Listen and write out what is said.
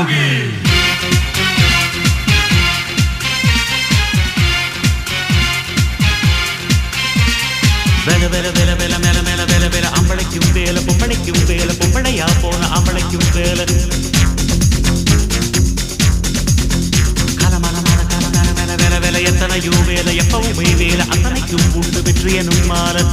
யோகி வேல வேல வேல வேல மேல மேல வேல வேல அம்பளைக்கும் வேல பொம்பளைக்கும் வேல பொம்பளையா போன அம்பளைக்கும் வேல கலமலமான கலமேல மேல வேல வேல எத்தனையோ வேல எப்பவுமே வேல அத்தனைக்கும் உண்டு வெற்றி எனும் மாறன்